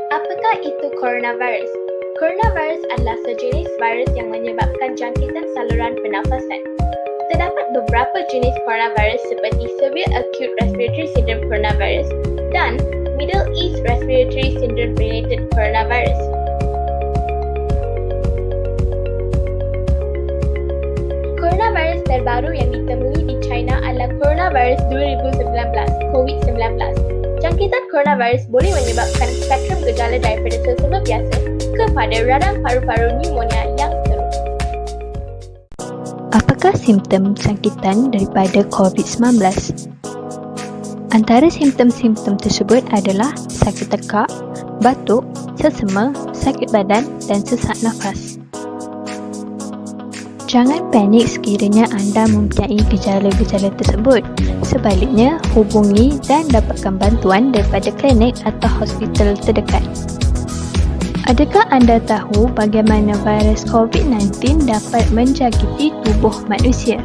Apakah itu coronavirus? Coronavirus adalah sejenis virus yang menyebabkan jangkitan saluran pernafasan. Terdapat beberapa jenis coronavirus seperti Severe Acute Respiratory Syndrome coronavirus dan Middle East Respiratory Syndrome related coronavirus. Coronavirus terbaru yang ditemui di China adalah coronavirus 2019, COVID-19. Jangkitan coronavirus boleh menyebabkan spektrum gejala daripada sesama biasa kepada radang paru-paru pneumonia yang teruk. Apakah simptom jangkitan daripada COVID-19? Antara simptom-simptom tersebut adalah sakit tekak, batuk, sesama, sakit badan dan sesak nafas. Jangan panik sekiranya anda mempunyai gejala-gejala tersebut. Sebaliknya, hubungi dan dapatkan bantuan daripada klinik atau hospital terdekat. Adakah anda tahu bagaimana virus COVID-19 dapat menjangkiti tubuh manusia?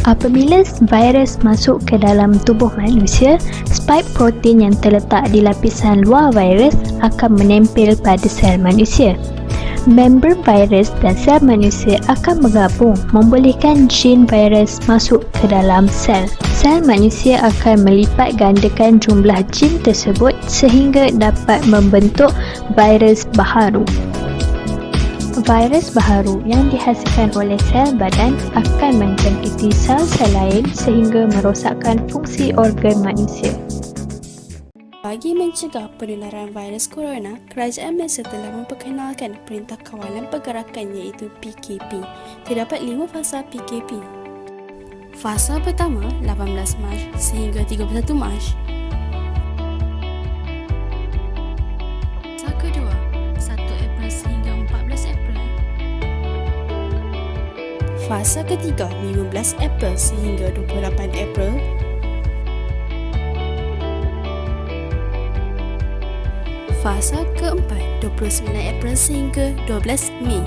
Apabila virus masuk ke dalam tubuh manusia, spike protein yang terletak di lapisan luar virus akan menempel pada sel manusia. Membran virus dan sel manusia akan bergabung membolehkan gen virus masuk ke dalam sel. Sel manusia akan melipat gandakan jumlah gen tersebut sehingga dapat membentuk virus baharu. Virus baharu yang dihasilkan oleh sel badan akan menjangkiti sel-sel lain sehingga merosakkan fungsi organ manusia. Bagi mencegah penularan virus corona, Kerajaan Malaysia telah memperkenalkan Perintah Kawalan Pergerakan iaitu PKP. Terdapat 5 fasa PKP. Fasa pertama 18 Mac sehingga 31 Mac. Fasa kedua 1 April sehingga 14 April. Fasa ketiga 15 April sehingga 28 April. Fasa keempat 29 April sehingga 12 Mei.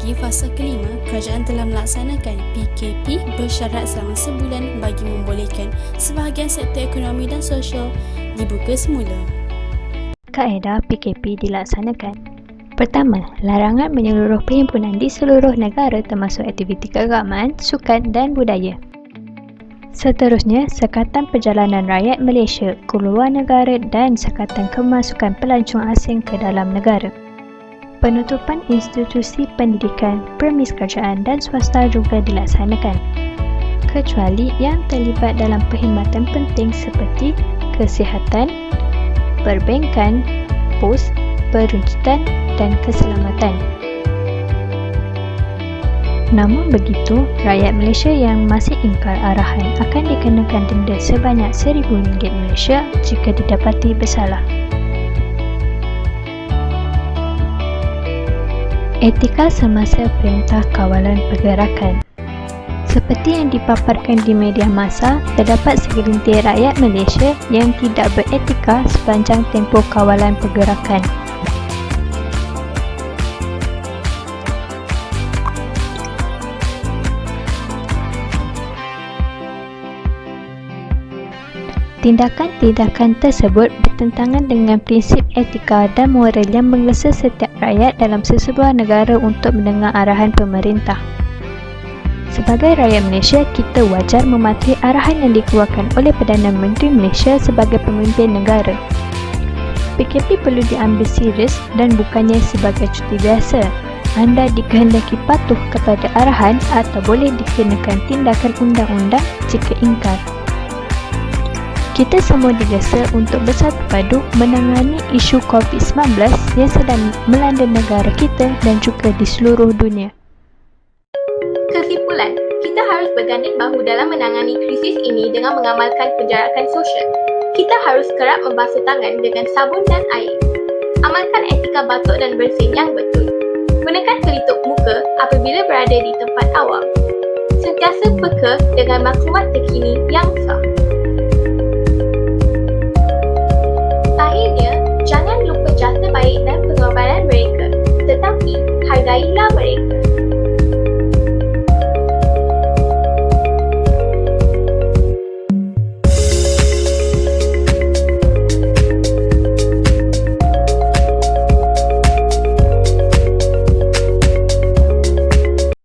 Di fasa kelima, kerajaan telah melaksanakan PKP bersyarat selama sebulan bagi membolehkan sebahagian sektor ekonomi dan sosial dibuka semula. Kaedah PKP dilaksanakan. Pertama, larangan menyeluruh perhimpunan di seluruh negara termasuk aktiviti keagamaan, sukan dan budaya. Seterusnya, Sekatan Perjalanan Rakyat Malaysia keluar negara dan Sekatan Kemasukan Pelancong Asing ke dalam negara. Penutupan institusi pendidikan, permis kerajaan dan swasta juga dilaksanakan, kecuali yang terlibat dalam perkhidmatan penting seperti kesihatan, perbankan, pos, peruncutan dan keselamatan. Namun begitu, rakyat Malaysia yang masih ingkar arahan akan dikenakan denda sebanyak RM1,000 Malaysia jika didapati bersalah. Etika semasa Perintah Kawalan Pergerakan. Seperti yang dipaparkan di media massa, terdapat segelintir rakyat Malaysia yang tidak beretika sepanjang tempoh kawalan pergerakan. Tindakan-tindakan tersebut bertentangan dengan prinsip etika dan moral yang menggesa setiap rakyat dalam sesebuah negara untuk mendengar arahan pemerintah. Sebagai rakyat Malaysia, kita wajar mematuhi arahan yang dikeluarkan oleh Perdana Menteri Malaysia sebagai pemimpin negara. PKP perlu diambil serius dan bukannya sebagai cuti biasa. Anda dikehendaki patuh kepada arahan atau boleh dikenakan tindakan undang-undang jika ingkar. Kita semua digesa untuk bersatu padu menangani isu COVID-19 yang sedang melanda negara kita dan juga di seluruh dunia. Kesimpulan, kita harus berganding bahu dalam menangani krisis ini dengan mengamalkan penjarakan sosial. Kita harus kerap membasuh tangan dengan sabun dan air. Amalkan etika batuk dan bersin yang betul. Gunakan pelitup muka apabila berada di tempat awam. Sentiasa peka dengan maklumat terkini yang sah. Akhirnya, jangan lupa jasa baik dan pengorbanan mereka, tetapi hargailah mereka.